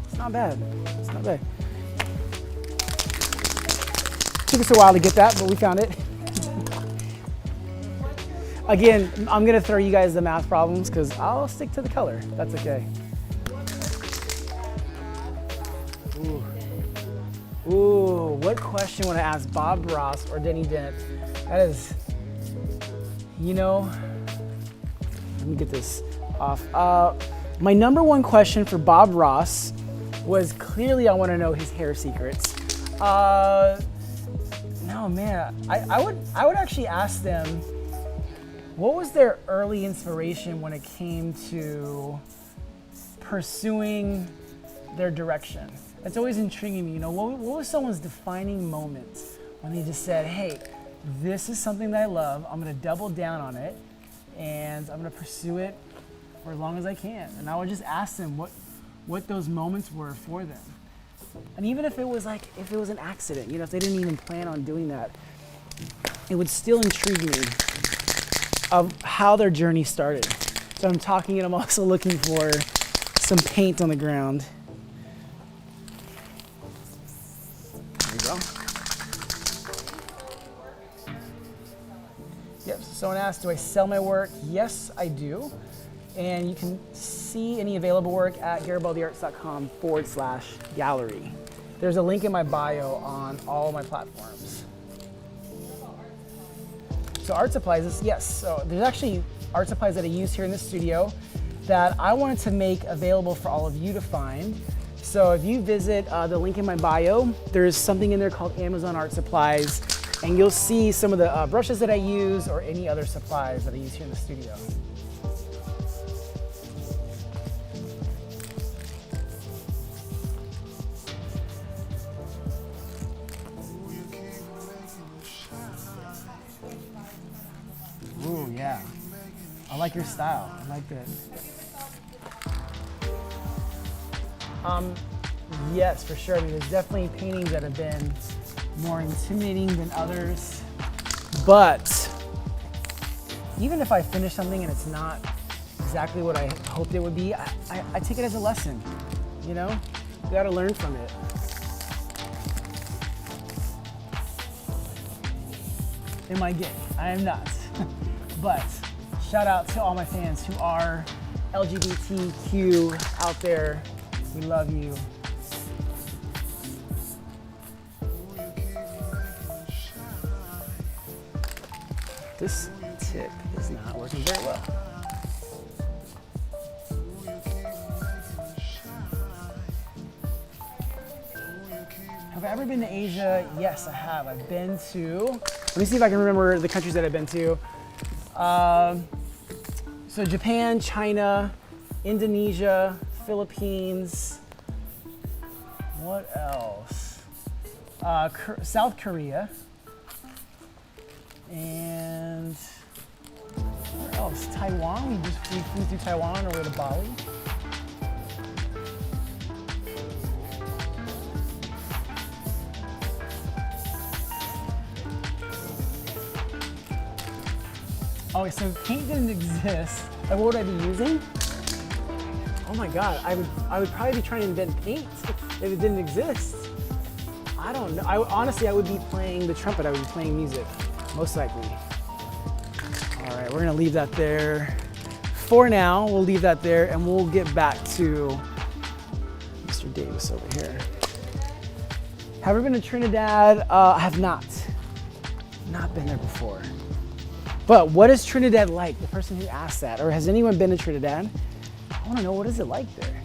It's not bad. It's not bad. Took us a while to get that, but we found it. Again, I'm gonna throw you guys the math problems because I'll stick to the color. That's okay. Ooh, what question would I ask Bob Ross or Denny Dent? That is, let me get this off. My number one question for Bob Ross was clearly I want to know his hair secrets. No, man, I would actually ask them, what was their early inspiration when it came to pursuing their direction? It's always intriguing me, what was someone's defining moment when they just said, hey, this is something that I love, I'm gonna double down on it, and I'm gonna pursue it for as long as I can. And I would just ask them what those moments were for them. And even if it was an accident, if they didn't even plan on doing that, it would still intrigue me of how their journey started. So I'm talking and I'm also looking for some paint on the ground. There you go. Yep, so someone asked, do I sell my work? Yes, I do. And you can see any available work at garibaldiarts.com/gallery. There's a link in my bio on all my platforms. So art supplies, yes. So there's actually art supplies that I use here in the studio that I wanted to make available for all of you to find. So if you visit the link in my bio, there's something in there called Amazon Art Supplies, and you'll see some of the brushes that I use or any other supplies that I use here in the studio. Ooh, yeah. I like your style. I like this. Yes, for sure. I mean, there's definitely paintings that have been more intimidating than others. But even if I finish something and it's not exactly what I hoped it would be, I take it as a lesson. You gotta learn from it. Am I gay? I am not. But shout out to all my fans who are LGBTQ out there. We love you. This tip is not working very well. Have I ever been to Asia? Yes, I have. I've been to, let me see if I can remember the countries that I've been to. So Japan, China, Indonesia, Philippines, what else? South Korea, and where else? Taiwan, we flew through Taiwan on our way to Bali. Oh, so paint didn't exist. Like, what would I be using? Oh my God, I would probably be trying to invent paint if it didn't exist. I don't know. Honestly, I would be playing the trumpet. I would be playing music, most likely. All right, we're gonna leave that there. for now, we'll leave that there and we'll get back to Mr. Davis over here. Have you ever been to Trinidad? I have not. Not been there before. But what is Trinidad like? The person who asked that, or has anyone been to Trinidad? I want to know, what is it like there?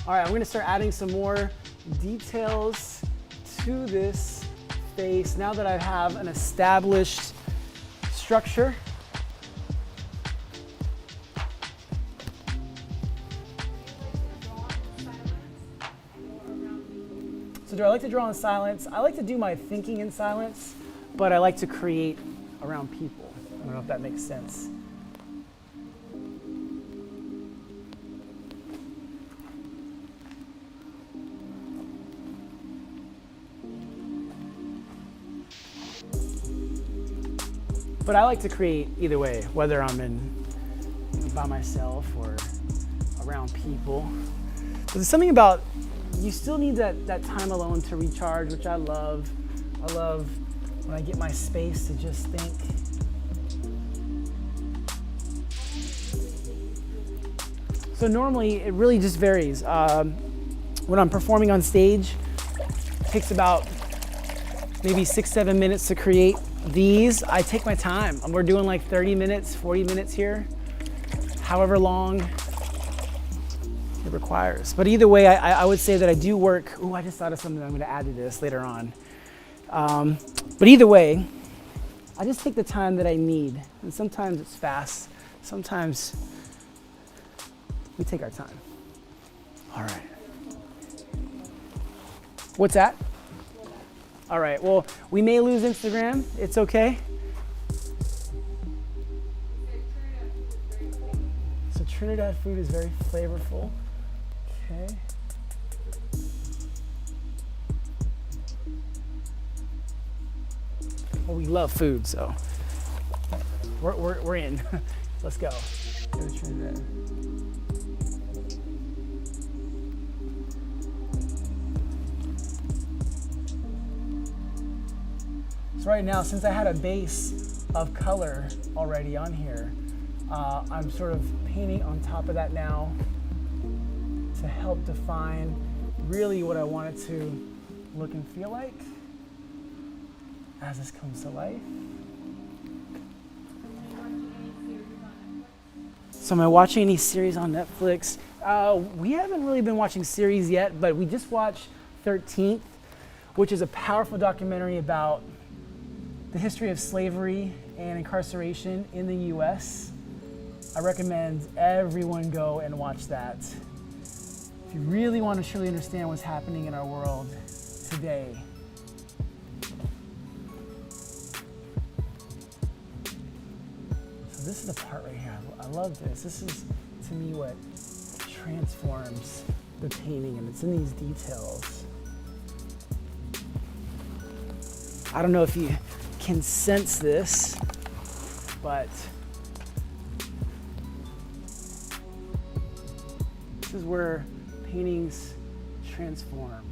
All right, I'm gonna start adding some more details to this face now that I have an established structure. So do I like to draw in silence? I like to do my thinking in silence, but I like to create around people. I don't know if that makes sense. But I like to create either way, whether I'm by myself or around people. But there's something about, you still need that time alone to recharge, which I love. I love when I get my space to just think. So normally it really just varies. When I'm performing on stage, it takes about maybe 6-7 minutes to create these. I take my time. We're doing like 30 minutes, 40 minutes here, however long it requires. But either way, I would say that I do work. Oh, I just thought of something I'm going to add to this later on. But either way, I just take the time that I need. And sometimes it's fast. Sometimes we take our time. All right. What's that? All right, well, we may lose Instagram. It's okay. So Trinidad food is very flavorful. Okay. Well, we love food, so we're in. Let's go. Go to Trinidad. So right now, since I had a base of color already on here, I'm sort of painting on top of that now to help define really what I want it to look and feel like as this comes to life. So am I watching any series on Netflix? We haven't really been watching series yet, but we just watched 13th, which is a powerful documentary about the history of slavery and incarceration in the US. I recommend everyone go and watch that. If you really want to truly understand what's happening in our world today. So this is the part right here. I love this. This is, to me, what transforms the painting, and it's in these details. I don't know if you can sense this, but this is where paintings transform.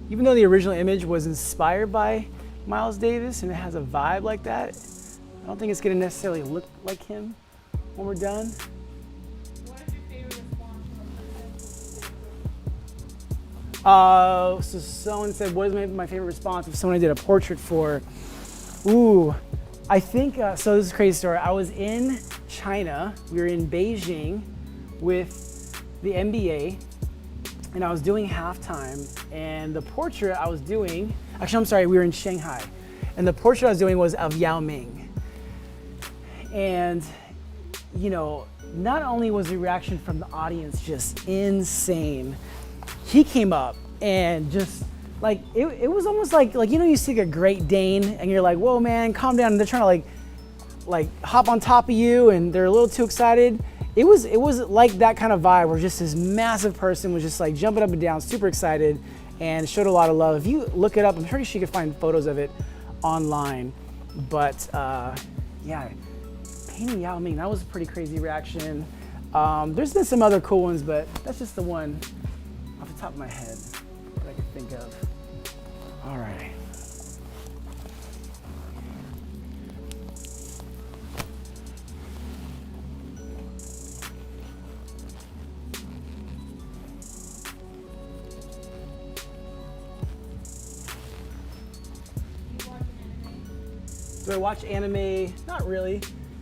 Even though the original image was inspired by Miles Davis and it has a vibe like that, I don't think it's going to necessarily look like him when we're done. What is your favorite response So someone said, what is my favorite response of someone I did a portrait for? Ooh, I think, so this is a crazy story. I was in China, we were in Beijing with the NBA, and I was doing halftime, and the portrait I was doing, actually I'm sorry, we were in Shanghai, and the portrait I was doing was of Yao Ming. And, you know, not only was the reaction from the audience just insane, he came up and just like, it was almost like, you know, you see a Great Dane and you're like, whoa man, calm down. And they're trying to like hop on top of you and they're a little too excited. It was like that kind of vibe where just this massive person was just like jumping up and down, super excited, and showed a lot of love. If you look it up, I'm pretty sure you can find photos of it online. But yeah, painting Yao Ming, that was a pretty crazy reaction. There's been some other cool ones, but that's just the one off the top of my head that I can think of. All right. Do I watch anime? Not really,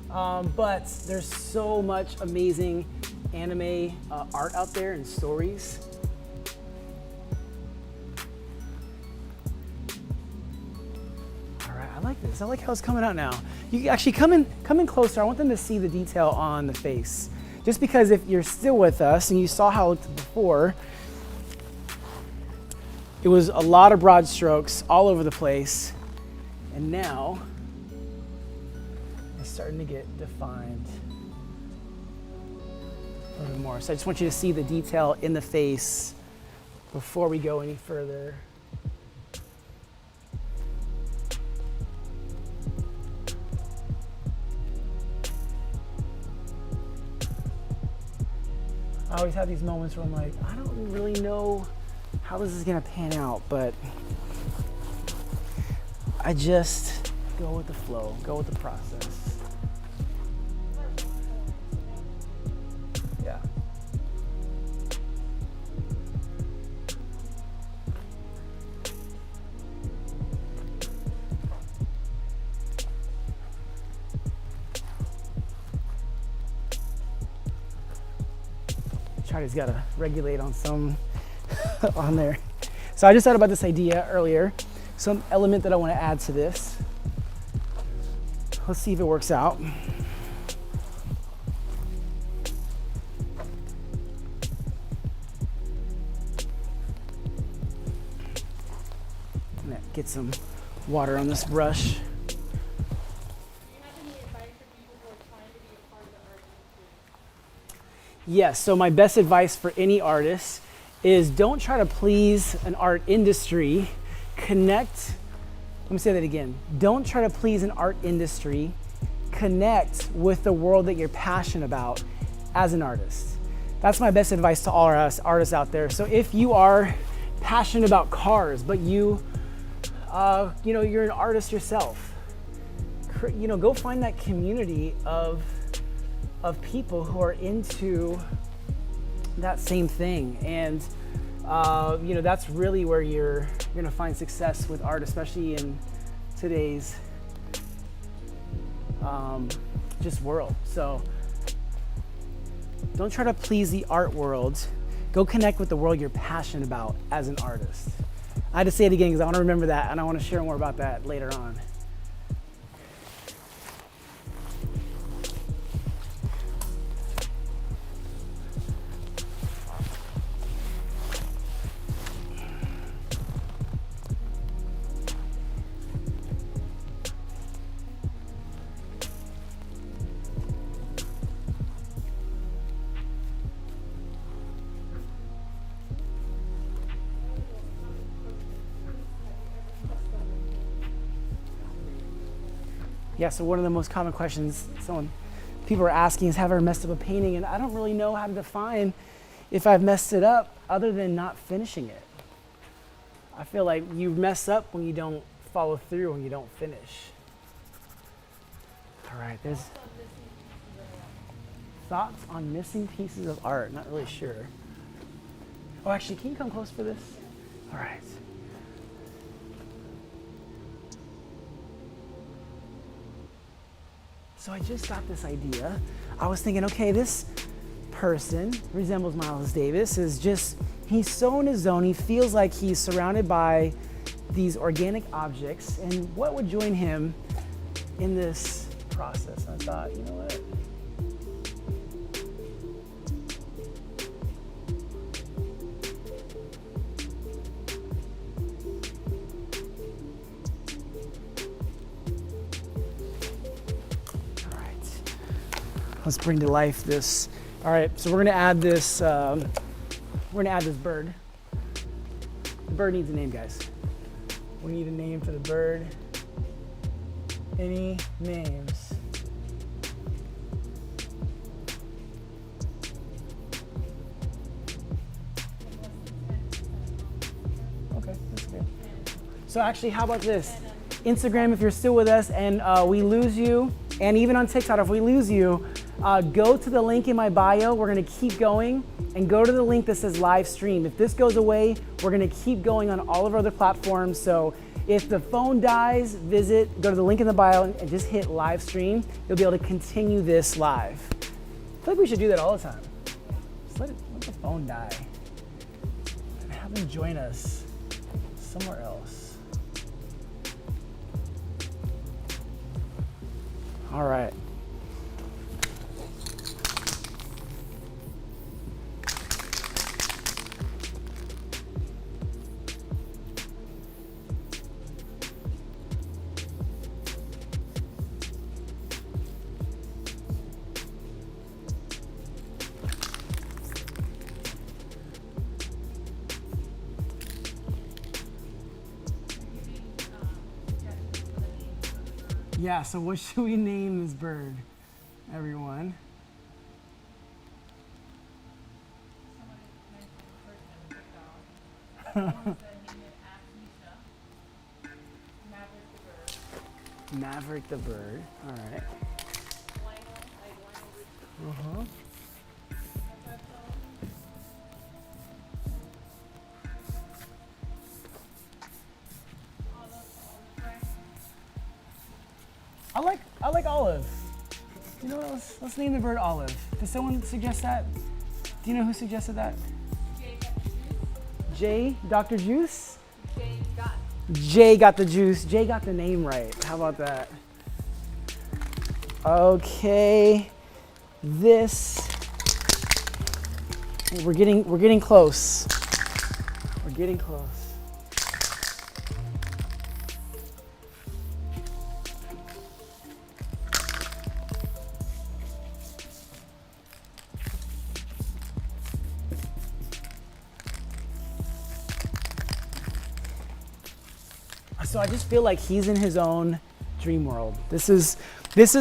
but there's so much amazing anime art out there and stories. All right, I like this. I like how it's coming out now. You can actually come in closer. I want them to see the detail on the face. Just because if you're still with us and you saw how it looked before, it was a lot of broad strokes all over the place, and now it's starting to get defined a little bit more. So I just want you to see the detail in the face before we go any further. I always have these moments where I'm like, I don't really know how this is gonna pan out, but I just go with the flow, go with the process. Yeah. Charlie's got to regulate on some on there. So I just thought about this idea earlier, some element that I want to add to this. Let's see if it works out. I'm gonna get some water on this brush. Do you have any advice for people who are trying to be a part of the art industry? Yes, so my best advice for any artist is don't try to please an art industry. Connect, let me say that again. Don't try to please an art industry. Connect with the world that you're passionate about as an artist. That's my best advice to all our artists out there. So if you are passionate about cars, but you're an artist yourself, go find that community of people who are into that same thing, and that's really where you're gonna find success with art, especially in today's just world. So don't try to please the art world. Go connect with the world you're passionate about as an artist. I had to say it again because I want to remember that, and I want to share more about that later on. Yeah, so one of the most common questions people are asking is, have I ever messed up a painting? And I don't really know how to define if I've messed it up other than not finishing it. I feel like you mess up when you don't follow through, when you don't finish. All right, there's thoughts on missing pieces of art. Not really sure. Oh, actually, can you come close for this? All right. So I just got this idea. I was thinking, okay, this person resembles Miles Davis. He's so in his zone. He feels like he's surrounded by these organic objects. And what would join him in this process? And I thought, you know what? Let's bring to life this. All right, so we're gonna add this. We're gonna add this bird. The bird needs a name, guys. We need a name for the bird. Any names? Okay, that's good. So actually, how about this? Instagram, if you're still with us and we lose you, and even on TikTok, if we lose you, go to the link in my bio. We're gonna keep going and go to the link that says live stream. If this goes away, we're gonna keep going on all of our other platforms. So if the phone dies, go to the link in the bio and just hit live stream. You'll be able to continue this live. I feel like we should do that all the time. Just let the phone die and have them join us somewhere else. All right. Yeah, so what should we name this bird, everyone? Maverick the bird. All right. Uh-huh. I like Olive. You know what? Let's name the bird Olive. Did someone suggest that? Do you know who suggested that? Jay, Dr. Juice? Jay got the juice. Jay got the name right. How about that? Okay. We're getting close. We're getting close. So I just feel like he's in his own dream world. This is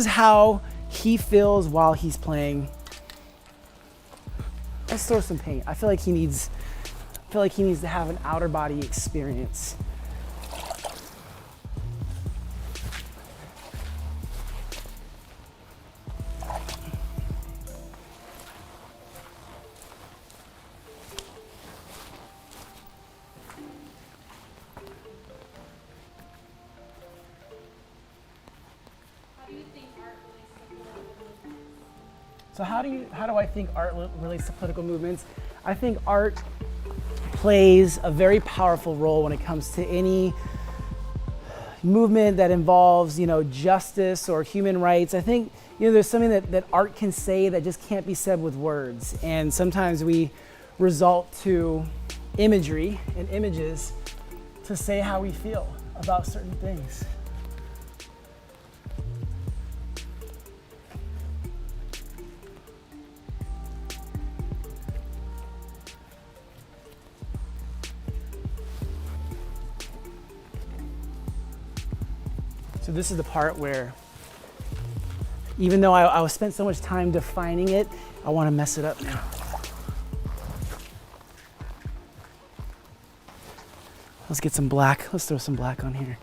how he feels while he's playing. Let's throw some paint. I feel like he needs to have an outer body experience. So how do I think art relates to political movements? I think art plays a very powerful role when it comes to any movement that involves, justice or human rights. I think, there's something that art can say that just can't be said with words. And sometimes we resort to imagery and images to say how we feel about certain things. So this is the part where, even though I spent so much time defining it, I want to mess it up now. Let's get some black. Let's throw some black on here.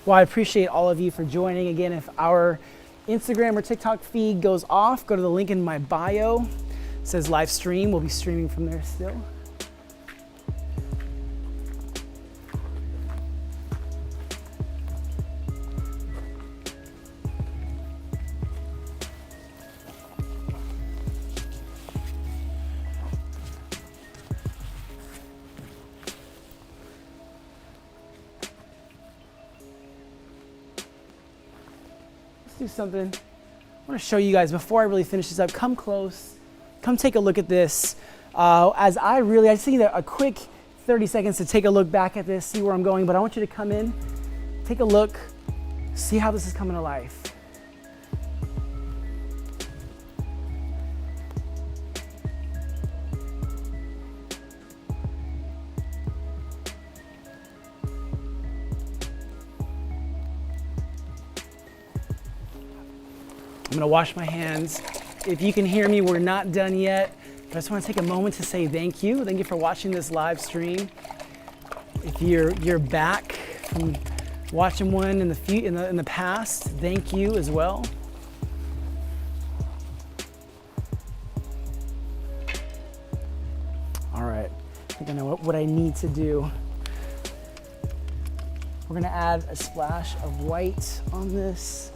Well, I appreciate all of you for joining. Again, if our Instagram or TikTok feed goes off, go to the link in my bio. It says live stream. We'll be streaming from there still. Do something. I want to show you guys before I really finish this up. Come close come take a look at this. I just need a quick 30 seconds to take a look back at this, see where I'm going, but I want you to come in, take a look, see how this is coming to life. I'm gonna wash my hands. If you can hear me, we're not done yet. But I just want to take a moment to say thank you. Thank you for watching this live stream. If you're back from watching one in the past, thank you as well. All right, I think I know what I need to do. We're gonna add a splash of white on this.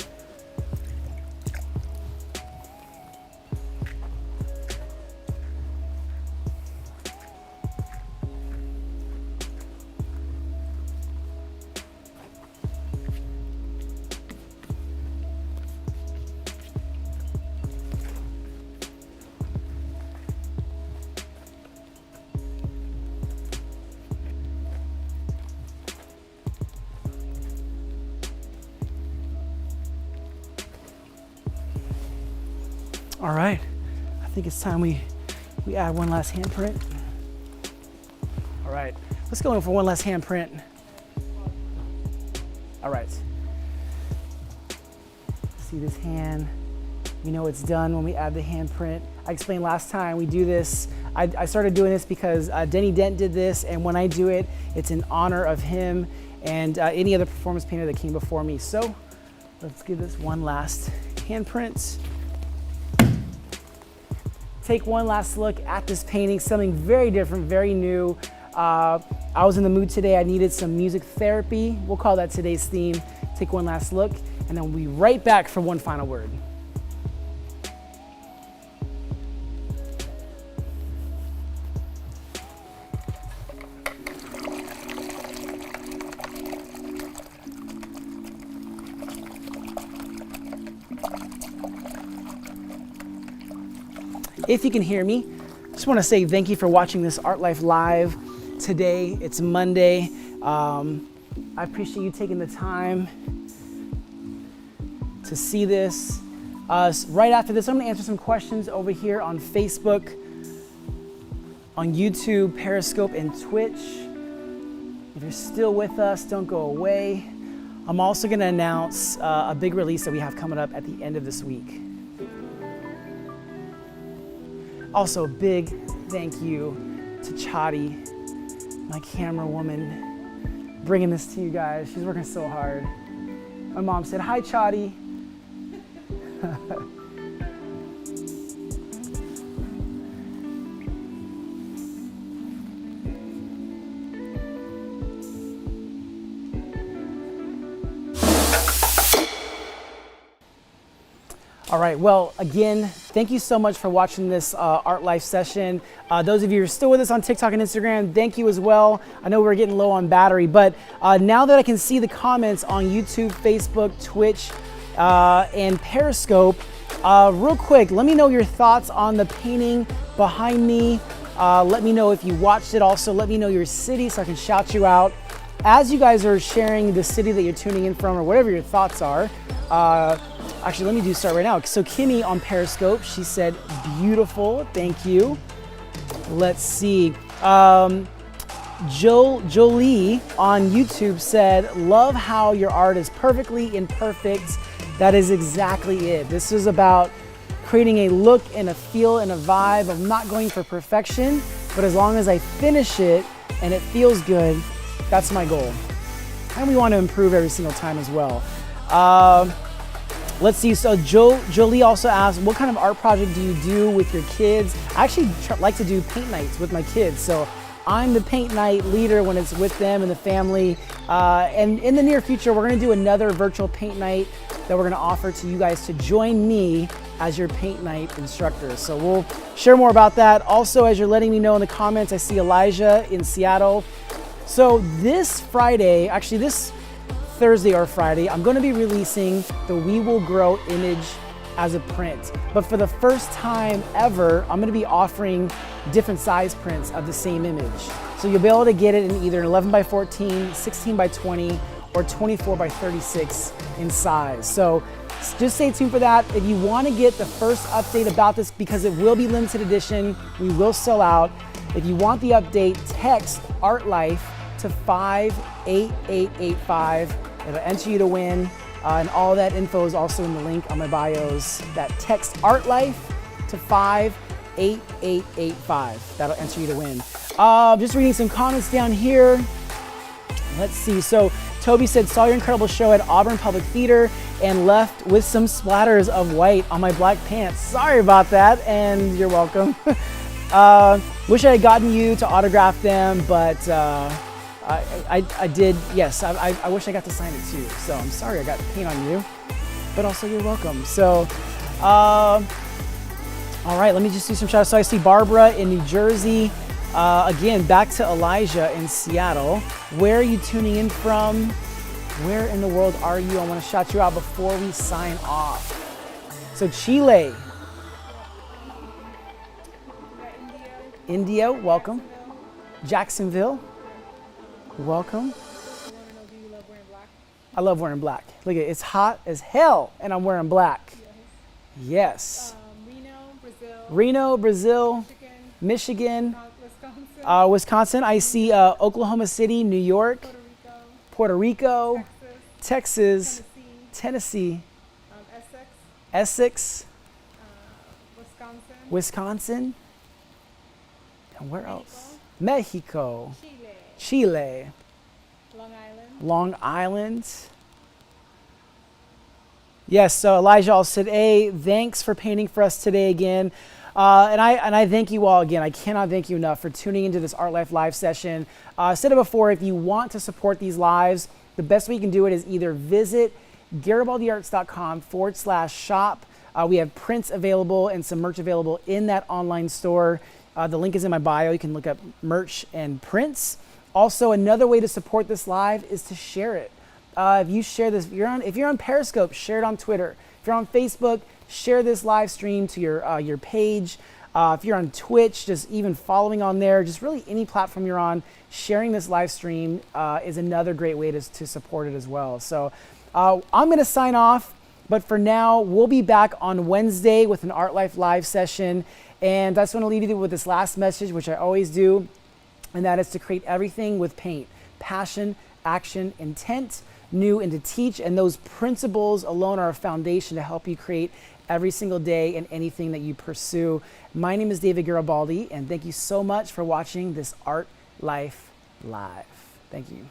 All right, I think it's time we add one last handprint. All right, let's go in for one last handprint. All right. See this hand? We know it's done when we add the handprint. I explained last time we do this. I started doing this because Denny Dent did this, and when I do it, it's in honor of him and any other performance painter that came before me. So let's give this one last handprint. Take one last look at this painting, something very different, very new. I was in the mood today. I needed some music therapy. We'll call that today's theme. Take one last look, and then we'll be right back for one final word. If you can hear me, I just want to say thank you for watching this Art Life Live today. It's Monday. I appreciate you taking the time to see this. Right after this, I'm going to answer some questions over here on Facebook, on YouTube, Periscope, and Twitch. If you're still with us, don't go away. I'm also going to announce a big release that we have coming up at the end of this week. Also, a big thank you to Chadi, my camera woman, bringing this to you guys. She's working so hard. My mom said, "Hi, Chadi." All right, well, again, thank you so much for watching this Art Life session. Those of you who are still with us on TikTok and Instagram, thank you as well. I know we're getting low on battery, but now that I can see the comments on YouTube, Facebook, Twitch, and Periscope, real quick, let me know your thoughts on the painting behind me. Let me know if you watched it. Also, let me know your city so I can shout you out. As you guys are sharing the city that you're tuning in from or whatever your thoughts are, actually, let me start right now. So Kimmy on Periscope, she said, beautiful, thank you. Let's see. Jolie on YouTube said, love how your art is perfectly imperfect. That is exactly it. This is about creating a look and a feel and a vibe of not going for perfection, but as long as I finish it and it feels good, that's my goal. And we want to improve every single time as well. Let's see, so Jolie also asked, what kind of art project do you do with your kids? I actually like to do paint nights with my kids. So I'm the paint night leader when it's with them and the family. And in the near future, we're gonna do another virtual paint night that we're gonna offer to you guys to join me as your paint night instructor. So we'll share more about that. Also, as you're letting me know in the comments, I see Elijah in Seattle. So this Friday, actually this Thursday or Friday, I'm going to be releasing the We Will Grow image as a print. But for the first time ever, I'm gonna be offering different size prints of the same image. So you'll be able to get it in either 11 by 14, 16 by 20, or 24 by 36 in size. So just stay tuned for that. If you want to get the first update about this, because it will be limited edition, we will sell out. If you want the update, text Art Life to 58885. It'll enter you to win. And all that info is also in the link on my bios. That text Art Life to 58885. That'll enter you to win. Just reading some comments down here. Let's see. So Toby said, saw your incredible show at Auburn Public Theater and left with some splatters of white on my black pants. Sorry about that, and you're welcome. Wish I had gotten you to autograph them, but I did, yes. I wish I got to sign it too. So I'm sorry I got paint on you, but also you're welcome. So, all right, let me just do some shout outs. So I see Barbara in New Jersey. Again, back to Elijah in Seattle. Where are you tuning in from? Where in the world are you? I want to shout you out before we sign off. So Chile. India, welcome. Jacksonville, welcome. I love wearing black. Look at it, it's hot as hell and I'm wearing black. Yes. Reno, Brazil. Michigan. Wisconsin. I see Oklahoma City, New York, Puerto Rico, Texas, Tennessee, Essex, Wisconsin, and where else? Mexico, Chile, Long Island. Yes, so Elijah all said, hey, thanks for painting for us today again. And I thank you all again. I cannot thank you enough for tuning into this Art Life live session. I said it before, if you want to support these lives, the best way you can do it is either visit garibaldiarts.com/shop. We have prints available and some merch available in that online store. The link is in my bio. You can look up merch and prints. Also, another way to support this live is to share it. If you share this, if you're on Periscope, share it on Twitter. If you're on Facebook, share this live stream to your page. If you're on Twitch, just even following on there, just really any platform you're on, sharing this live stream is another great way to support it as well. So I'm going to sign off, but for now, we'll be back on Wednesday with an Art Life live session. And I just want to leave you with this last message, which I always do, and that is to create everything with paint. Passion, action, intent, new, and to teach. And those principles alone are a foundation to help you create every single day in anything that you pursue. My name is David Garibaldi, and thank you so much for watching this Art Life Live. Thank you.